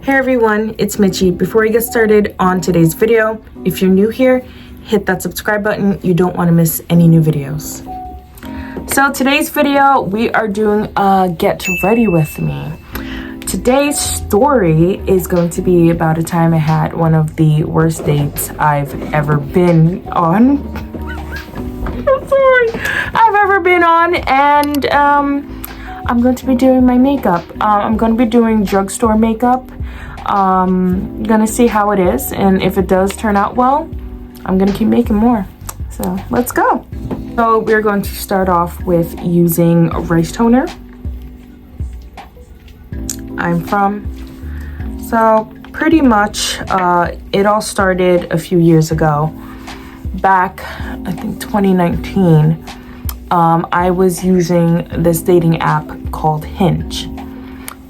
Hey everyone, it's Mitchie. Before we get started on today's video, if you're new here, hit that subscribe button. You don't want to miss any new videos. So today's video, we are doing a get ready with me. Today's story is going to be about a time I had one of the worst dates I've ever been on. I'm sorry. I've ever been on, and I'm going to be doing my makeup. I'm going to be doing drugstore makeup. Gonna see how it is, and if it does turn out well, I'm gonna keep making more. So let's go. So we're going to start off with using rice toner. I'm from. So pretty much it all started a few years ago. Back, I think 2019, I was using this dating app called Hinge.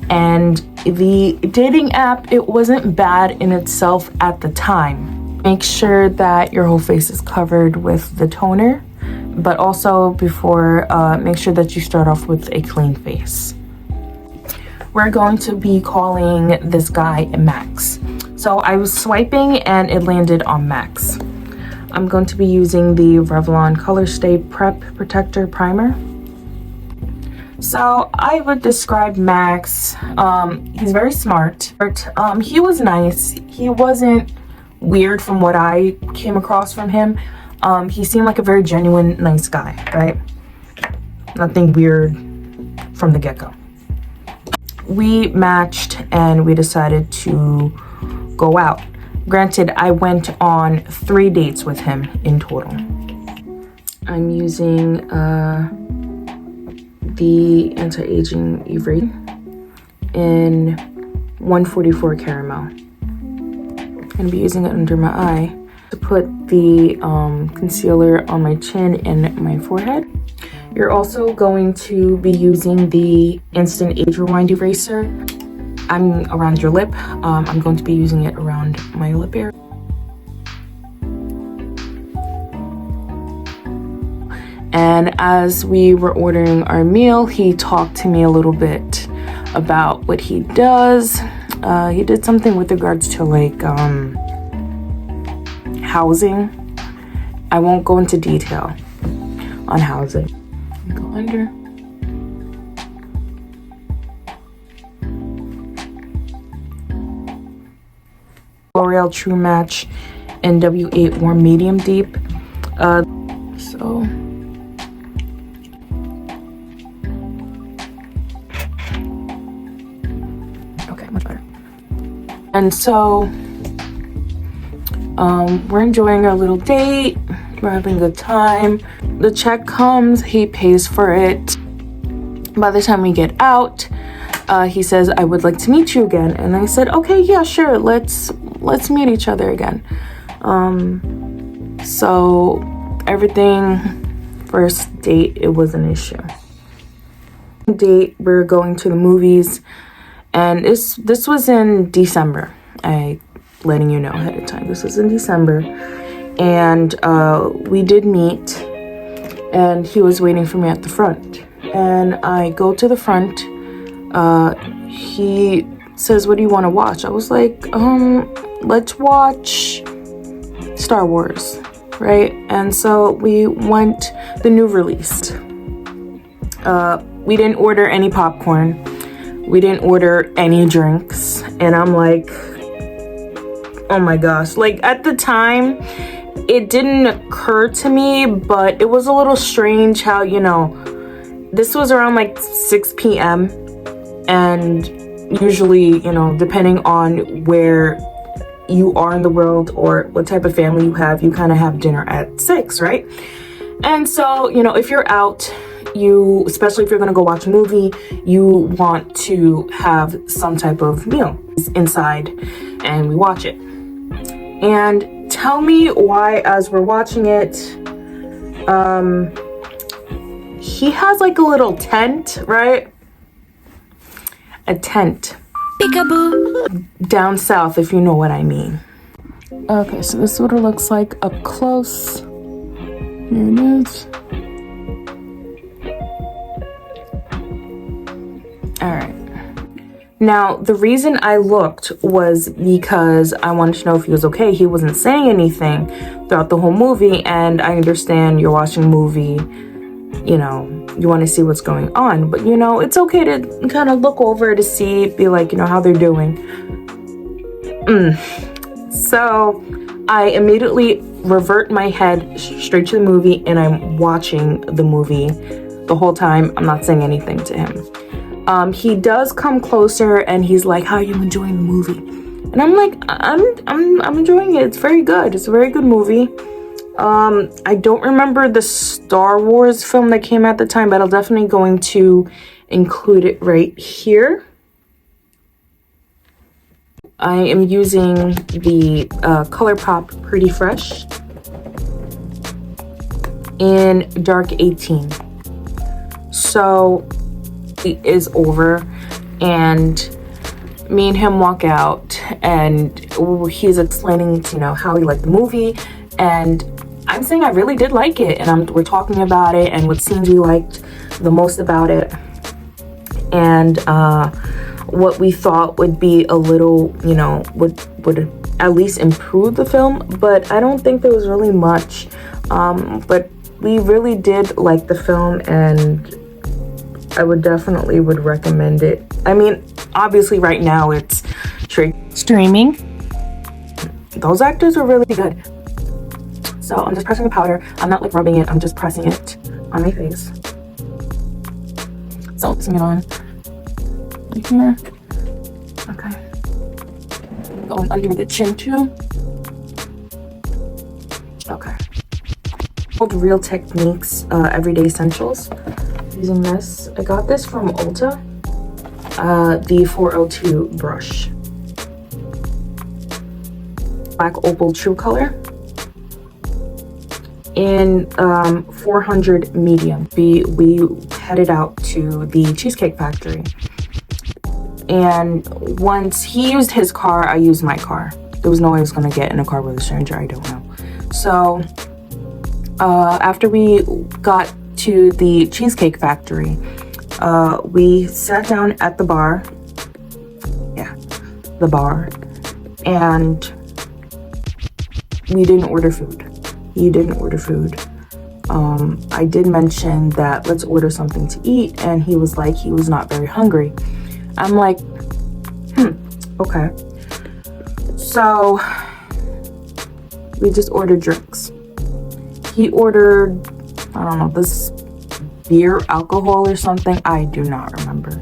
And the dating app, it wasn't bad in itself at the time. Make sure that your whole face is covered with the toner, but also before, make sure that you start off with a clean face. We're going to be calling this guy Max. So I was swiping and it landed on Max. I'm going to be using the Revlon Color Stay Prep Protector Primer. So I would describe Max, he's very smart. He was nice. He wasn't weird from what I came across from him. He seemed like a very genuine, nice guy, right? Nothing weird from the get-go. We matched and we decided to go out. Granted, I went on 3 dates with him in total. I'm using the anti-aging erase in 144 caramel. I'm gonna be using it under my eye to put the concealer on my chin and my forehead. You're also going to be using the instant age rewind eraser. I'm around your lip. I'm going to be using it around my lip area. And as we were ordering our meal, he talked to me a little bit about what he does. He did something with regards to like housing. I won't go into detail on housing. Go under. L'Oreal True Match NW8 Warm Medium Deep. So much better. And so we're enjoying our little date. We're having a good time. The check comes, he pays for it. By the time we get out, he says, I would like to meet you again. And I said, okay, yeah, sure, let's meet each other again. So everything, first date, it was an issue. Date, we're going to the movies. And this was in December. Letting you know ahead of time. This was in December. And we did meet. And he was waiting for me at the front. And I go to the front. He says, what do you want to watch? I was like, let's watch Star Wars, right? And so we went the new release. We didn't order any popcorn. We didn't order any drinks. And I'm like, oh my gosh. Like at the time, it didn't occur to me, but it was a little strange how, you know, this was around like 6 p.m. And usually, you know, depending on where you are in the world or what type of family you kind of have dinner at 6, right? And so, you know, if you're out, especially if you're gonna go watch a movie, you want to have some type of meal inside, and we watch it. And tell me why, as we're watching it, he has like a little tent, right? A tent. Peekaboo. Down south, if you know what I mean. Okay, so this is what it looks like up close. Here it is. All right. Now, the reason I looked was because I wanted to know if he was okay. He wasn't saying anything throughout the whole movie, and I understand you're watching a movie, you know, you want to see what's going on, but you know, it's okay to kind of look over to see, be like, you know, how they're doing. So I immediately revert my head straight to the movie, and I'm watching the movie the whole time. I'm not saying anything to him. He does come closer and he's like, "How are you enjoying the movie?" And I'm like, I'm enjoying it. It's very good. It's a very good movie. I don't remember the Star Wars film that came at the time, but I'm definitely going to include it right here. I am using the ColourPop Pretty Fresh in dark 18. So it is over, and me and him walk out, and he's explaining, you know, how he liked the movie, and I'm saying I really did like it, and we're talking about it and what scenes we liked the most about it, and what we thought would be a little, you know, would at least improve the film, but I don't think there was really much. But we really did like the film, and I would definitely recommend it. I mean, obviously right now it's streaming. Those actors are really good. So I'm just pressing the powder. I'm not like rubbing it. I'm just pressing it on my face. So pressing it on right here. Okay. Going under the chin too. Okay. Called Real Techniques Everyday Essentials. Using this. I got this from Ulta. The 402 brush. Black Opal True Color. In 400 medium. We headed out to the Cheesecake Factory, and once he used his car, I used my car. There was no way I was gonna get in a car with a stranger I don't know. So after we got to the Cheesecake Factory, we sat down at the bar, and we didn't order food. He didn't order food. I did mention that let's order something to eat, and he was like, he was not very hungry. I'm like, okay. So we just ordered drinks. He ordered, I don't know, this beer, alcohol or something. I do not remember.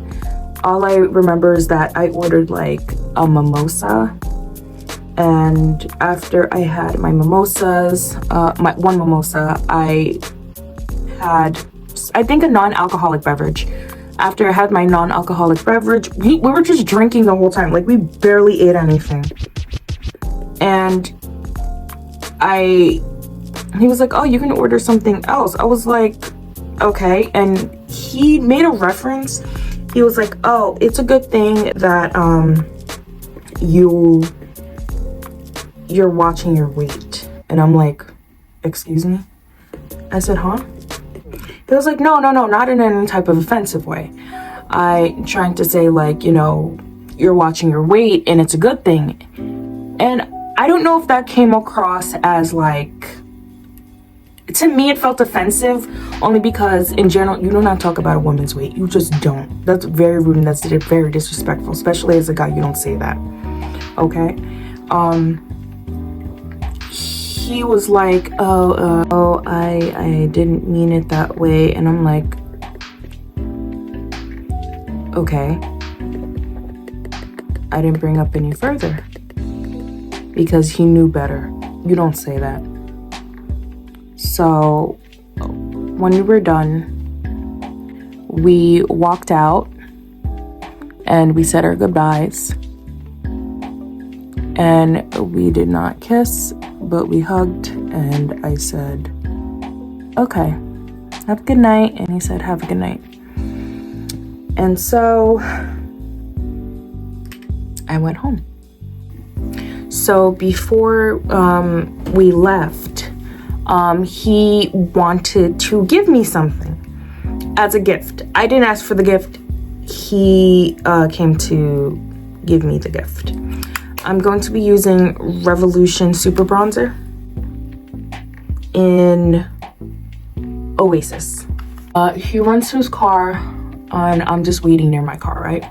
All I remember is that I ordered like a mimosa. And after I had my mimosas, my one mimosa, I had, I think, a non-alcoholic beverage. After I had my non-alcoholic beverage, we were just drinking the whole time. Like, we barely ate anything. And he was like, "Oh, you can order something else." I was like, okay. And he made a reference. He was like, "Oh, it's a good thing that you're watching your weight." And I'm like, "Excuse me?" I said, "Huh?" He was like, no, not in any type of offensive way. I trying to say, like, you know, you're watching your weight and it's a good thing. And I don't know if that came across as like, to me it felt offensive, only because in general you do not talk about a woman's weight. You just don't. That's very rude, and that's very disrespectful, especially as a guy. You don't say that, okay? He was like, I didn't mean it that way. And I'm like, okay. I didn't bring up any further because he knew better. You don't say that. So when we were done, we walked out and we said our goodbyes, and we did not kiss, but we hugged, and I said, "Okay, have a good night." And he said, "Have a good night." And so I went home. So before we left, he wanted to give me something as a gift. I didn't ask for the gift. he came to give me the gift. I'm going to be using Revolution Super Bronzer in Oasis. He runs to his car, and I'm just waiting near my car, right?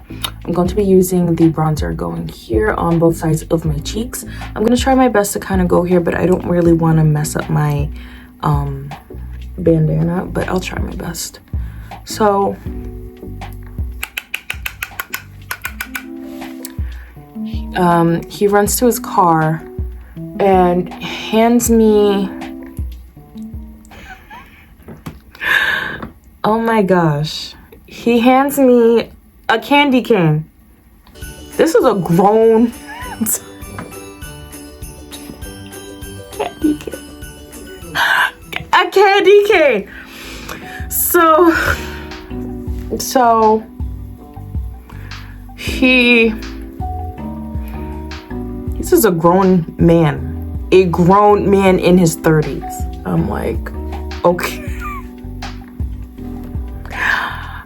I'm going to be using the bronzer going here on both sides of my cheeks. I'm going to try my best to kind of go here, but I don't really want to mess up my bandana, but I'll try my best. So he runs to his car and hands me, oh my gosh, he hands me a candy cane. This is a grown candy cane. A candy cane. So this is a grown man in his 30s. I'm like, okay.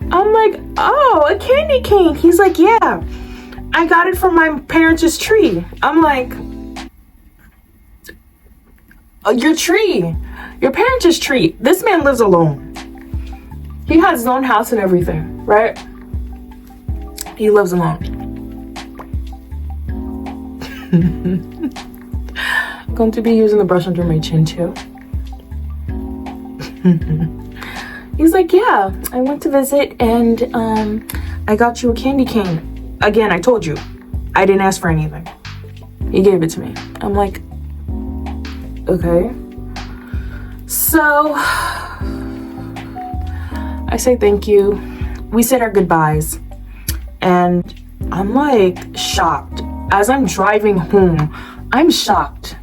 I'm like, oh, a candy cane. He's like, yeah, I got it from my parents' tree. I'm like, oh, your parents' tree. This man lives alone. He has his own house and everything, right? He lives alone. I'm going to be using the brush under my chin too. He's like, yeah, I went to visit and I got you a candy cane. Again, I told you, I didn't ask for anything. He gave it to me. I'm like, okay. So I say thank you. We said our goodbyes. And I'm like shocked. As I'm driving home, I'm shocked.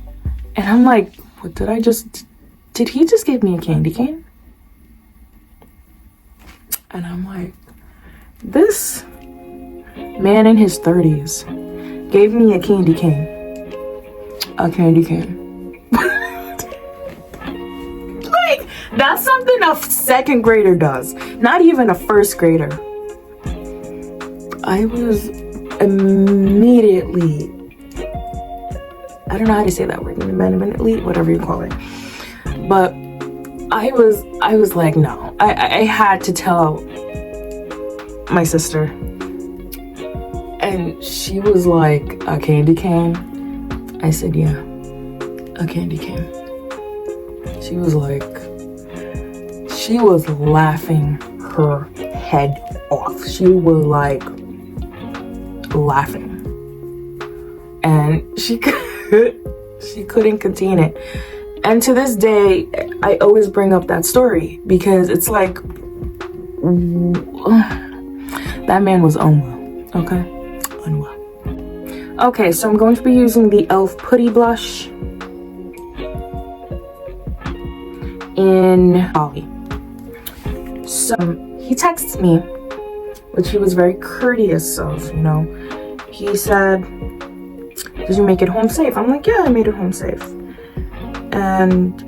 And I'm like, what did he just give me a candy cane? And I'm like, this man in his 30s gave me a candy cane. A candy cane. Like, that's something a second grader does. Not even a first grader. I was immediately, I don't know how to say that word, immediately, whatever you call it. But I was like, no. I had to tell my sister. And she was like, a candy cane? I said, yeah, a candy cane. She was laughing her head off. She was like laughing. And she couldn't contain it. And to this day, I always bring up that story because it's like, that man was unwell, okay? Unwell. Okay, so I'm going to be using the e.l.f. Putty Blush in Holly. So he texted me, which he was very courteous of, you know. He said, did you make it home safe? I'm like, yeah, I made it home safe. And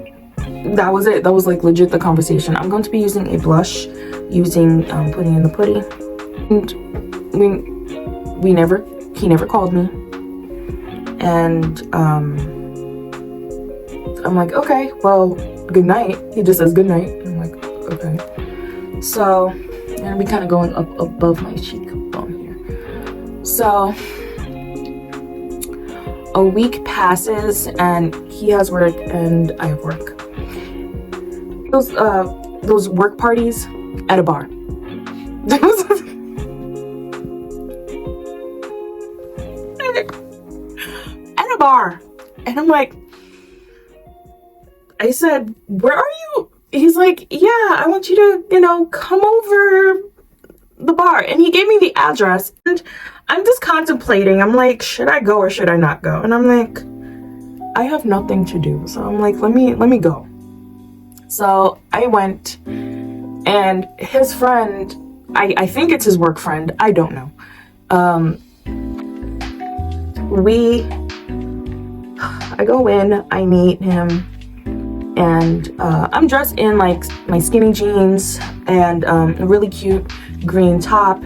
that was it. That was like legit the conversation. I'm going to be using a blush, using Putty in the Putty. And he never called me. And I'm like, okay, well, good night. He just says good night. I'm like, okay. So I'm gonna be kind of going up above my cheekbone here. So a week passes and he has work and I have work. Those work parties at a bar. At a bar. And I'm like, I said, where are you? He's like, yeah, I want you to, come over the bar. And he gave me the address. And I'm just contemplating. I'm like, should I go or should I not go? And I'm like, I have nothing to do. So I'm like, let me go. So I went, and his friend, I think it's his work friend. I don't know. I go in, I meet him, and I'm dressed in like my skinny jeans and a really cute green top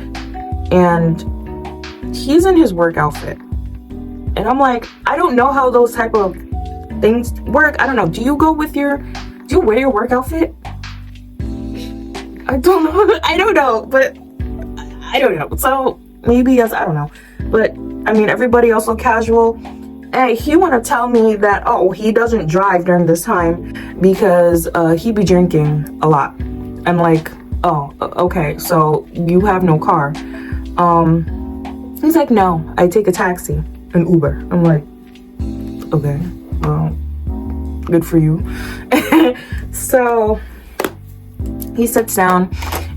and he's in his work outfit. And I'm like, I don't know how those type of things work. I don't know. Do you wear your work outfit? I don't know. I don't know, but I don't know. So maybe yes, I don't know. But I mean, everybody else look casual. And he want to tell me that, oh, he doesn't drive during this time because he be drinking a lot. I'm like, oh, okay, so you have no car. He's like, no, I take a taxi, an Uber. I'm like, okay, well, good for you. So he sits down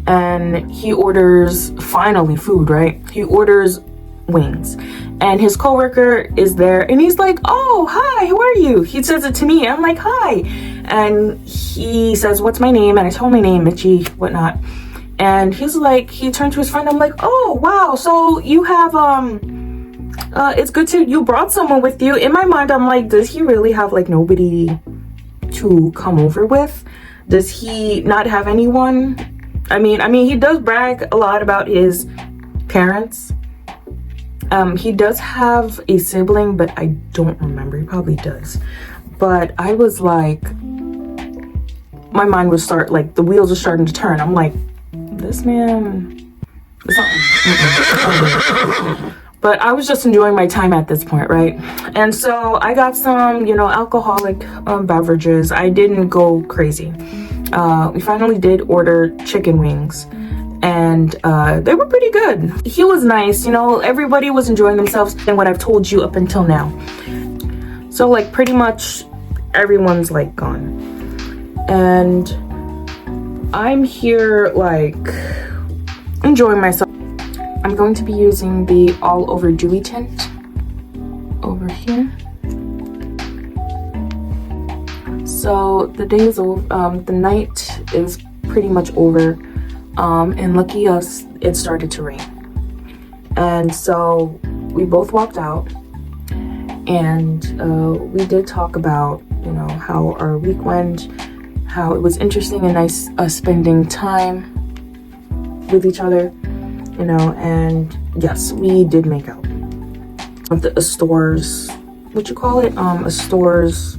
and he orders, finally, food, right? He orders wings. And his coworker is there and he's like, oh, hi, how are you? He says it to me. I'm like, hi. And he says, what's my name? And I told my name, Mitchie, whatnot. And he's like, he turned to his friend. I'm like, oh, wow. So you have, it's good you brought someone with you. In my mind, I'm like, does he really have like nobody to come over with? Does he not have anyone? I mean, he does brag a lot about his parents. He does have a sibling, but I don't remember. He probably does. But I was like, my mind would start, like, the wheels are starting to turn. I'm like, this man is something. But I was just enjoying my time at this point, right? And so I got some, alcoholic beverages. I didn't go crazy. We finally did order chicken wings. And they were pretty good. He was nice, everybody was enjoying themselves and what I've told you up until now. So like pretty much everyone's like gone. And I'm here like enjoying myself. I'm going to be using the all over dewy tint over here. So the day is over, the night is pretty much over. And lucky us, it started to rain. And so we both walked out and we did talk about, how our week went, how it was interesting and nice spending time with each other, and yes, we did make out. A store's, what you call it? A store's,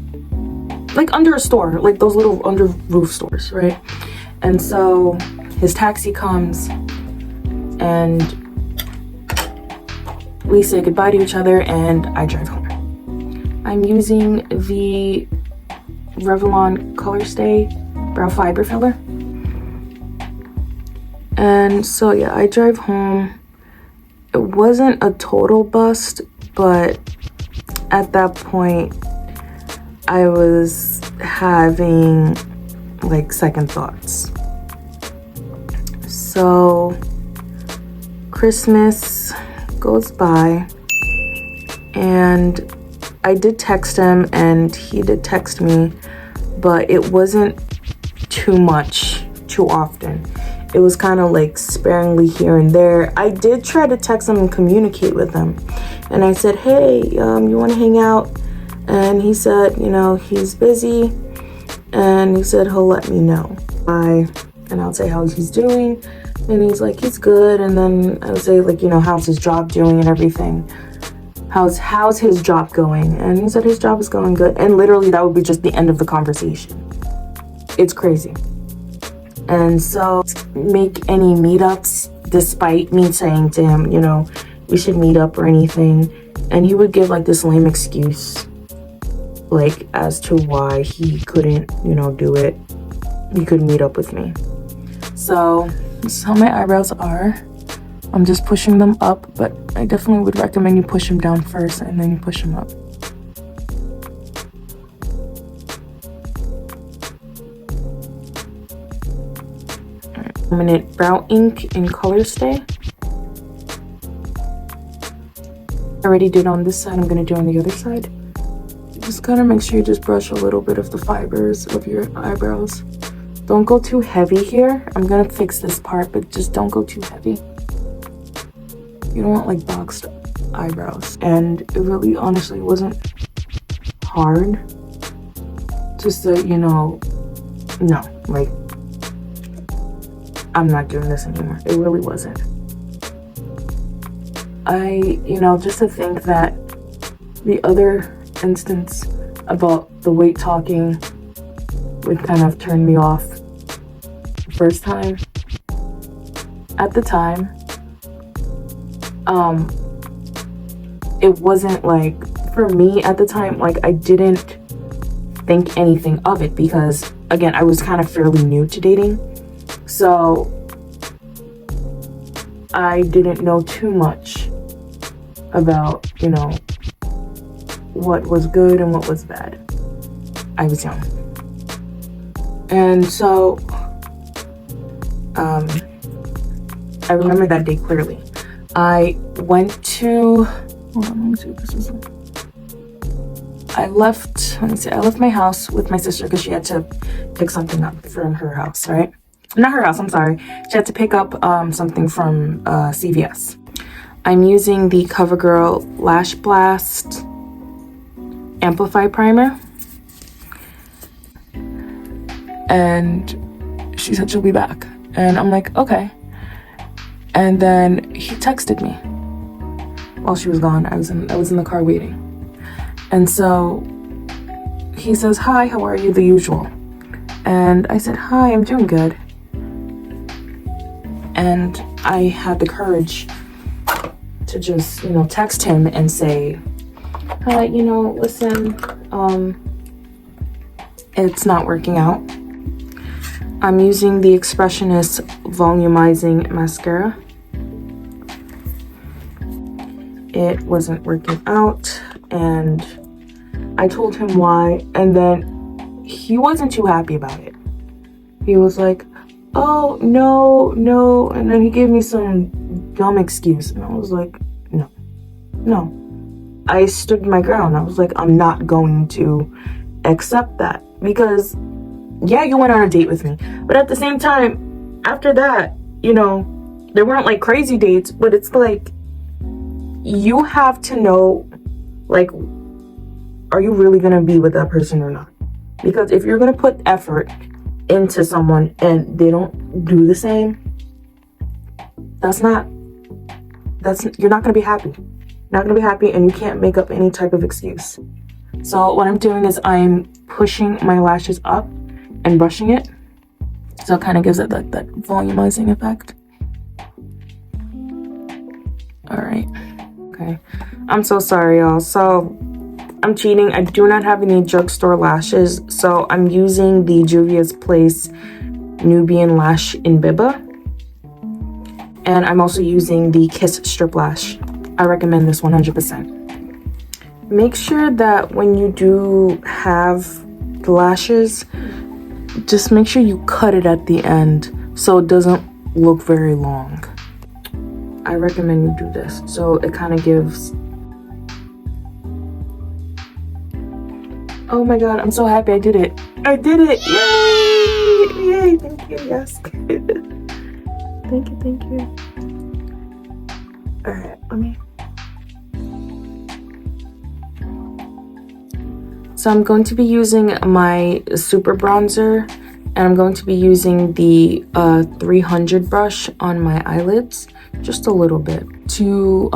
like under a store, like those little under roof stores, right? And so his taxi comes and we say goodbye to each other and I drive home. I'm using the Revlon Color Stay Brow Fiber Filler. And so yeah, I drive home. It wasn't a total bust, but at that point I was having like second thoughts. So Christmas goes by and I did text him and he did text me, but it wasn't too much, too often. It was kind of like sparingly here and there. I did try to text him and communicate with him. And I said, hey, you want to hang out? And he said, he's busy. And he said he'll let me know. And I'll say how he's doing. And he's like, he's good. And then I would say, like, how's his job doing and everything? How's his job going? And he said his job is going good. And literally that would be just the end of the conversation. It's crazy. And so make any meetups despite me saying to him, we should meet up or anything. And he would give like this lame excuse, like as to why he couldn't, do it. He couldn't meet up with me. So this is how my eyebrows are. I'm just pushing them up, but I definitely would recommend you push them down first and then you push them up. Permanent brow ink in Color Stay. I already did on this side, I'm gonna do on the other side. Just gotta make sure you just brush a little bit of the fibers of your eyebrows. Don't go too heavy here. I'm gonna fix this part, but just don't go too heavy. You don't want like boxed eyebrows. And it really honestly wasn't hard. Just that, no, like, I'm not doing this anymore. It really wasn't. just to think that the other instance about the weight talking would kind of turn me off the first time. At the time, it wasn't like, for me at the time, like I didn't think anything of it because, again, I was kind of fairly new to dating. So I didn't know too much about, what was good and what was bad. I was young. And so, I remember that day clearly. I went to, hold on, let me see what this is. I left my house with my sister because she had to pick something up from her house, right? Not her house, I'm sorry. She had to pick up something from CVS. I'm using the CoverGirl Lash Blast Amplify Primer. And she said she'll be back. And I'm like, okay. And then he texted me while she was gone. I was in the car waiting. And so he says, hi, how are you? The usual. And I said, hi, I'm doing good. And I had the courage to just, text him and say, hi, listen, it's not working out. I'm using the Expressionist Volumizing Mascara. It wasn't working out, and I told him why, and then he wasn't too happy about it. He was like, oh, no, and then he gave me some dumb excuse, and I was like, no. I stood my ground. I was like, I'm not going to accept that, because yeah, you went on a date with me, but at the same time, after that, there weren't like crazy dates, but it's like, you have to know, like, are you really gonna be with that person or not? Because if you're gonna put effort into someone and they don't do the same, you're not gonna be happy. Not gonna be happy, and you can't make up any type of excuse. So what I'm doing is I'm pushing my lashes up and brushing it, so it kind of gives it that volumizing effect. All right, okay. I'm so sorry, y'all. So I'm cheating. I do not have any drugstore lashes, so I'm using the Juvia's Place Nubian Lash in Biba, and I'm also using the Kiss Strip Lash. I recommend this 100%. Make sure that when you do have the lashes, just make sure you cut it at the end so it doesn't look very long. I recommend you do this so it kind of gives. Oh my god, I'm so happy I did it. I did it! Yay! Thank you, yes. Thank you. Alright, let me. So I'm going to be using my super bronzer, and I'm going to be using the 300 brush on my eyelids, just a little bit. To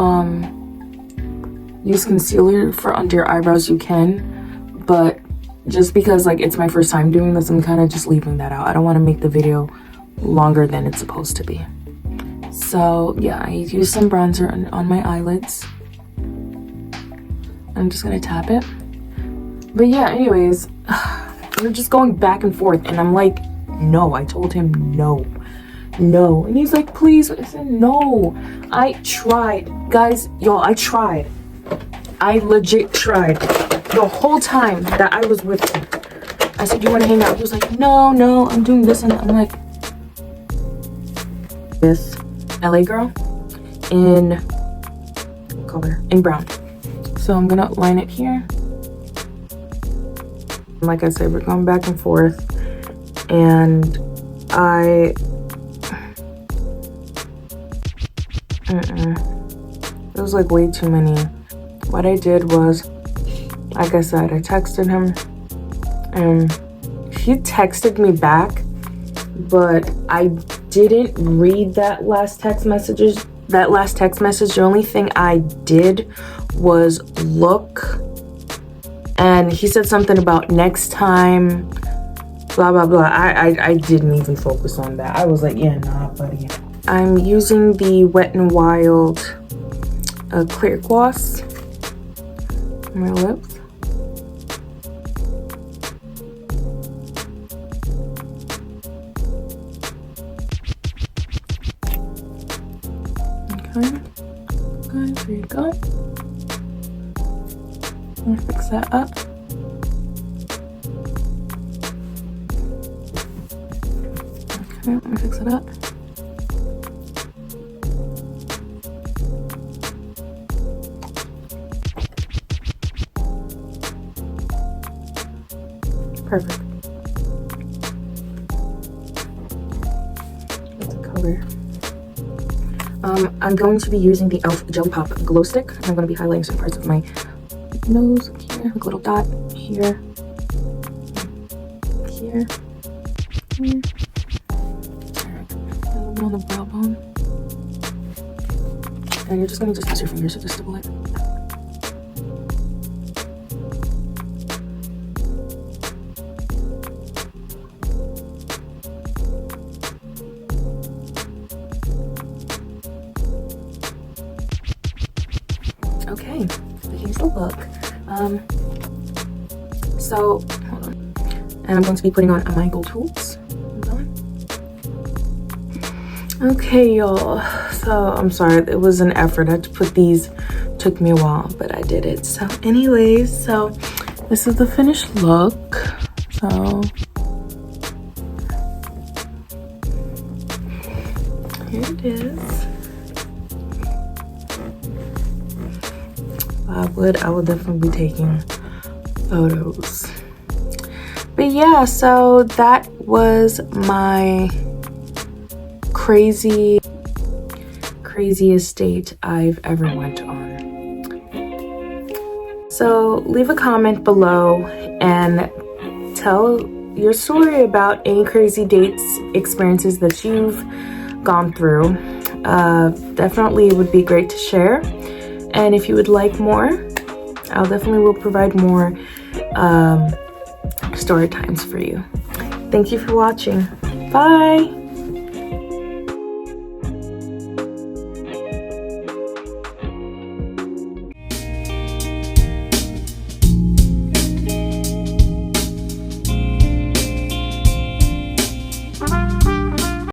use concealer for under your eyebrows, you can, but just because like it's my first time doing this, I'm kind of just leaving that out. I don't want to make the video longer than it's supposed to be. So yeah, I use some bronzer on my eyelids. I'm just gonna tap it. But yeah, anyways, we're just going back and forth, and I'm like, no. I told him no, and he's like, please. I said no. I tried, guys, y'all. I tried. I legit tried the whole time that I was with him. I said, you want to hang out? He was like, no, I'm doing this and that. I'm like, this LA girl in color, in brown. So I'm gonna line it here. Like I said, we're going back and forth, and it was like way too many. What I did was, like I said, I texted him, and he texted me back, but I didn't read that last text message that last text message, the only thing I did was look, and he said something about next time, blah blah blah. I didn't even focus on that. I was like, yeah, nah, buddy. I'm using the Wet n Wild clear gloss on my lips. Okay, there you go. Let me fix that up. Okay, let me fix it up. Perfect. That's a color. I'm going to be using the e.l.f. Gel Pop Glow Stick. I'm going to be highlighting some parts of my nose here, like a little dot here, here, here. Alright, on the brow bone. And you're just going to just use your fingers to just stipple it. Okay, so here's the look. So hold on, and I'm going to be putting on my gold hoops. Okay, y'all. So I'm sorry, it was an effort. I had to put these. Took me a while, but I did it. So, anyways, so this is the finished look. So here it is. I will definitely be taking photos. But yeah, so that was my craziest date I've ever went on. So leave a comment below and tell your story about any crazy dates experiences that you've gone through. Definitely it would be great to share. And if you would like more, I'll definitely will provide more story times for you. Thank you for watching. Bye!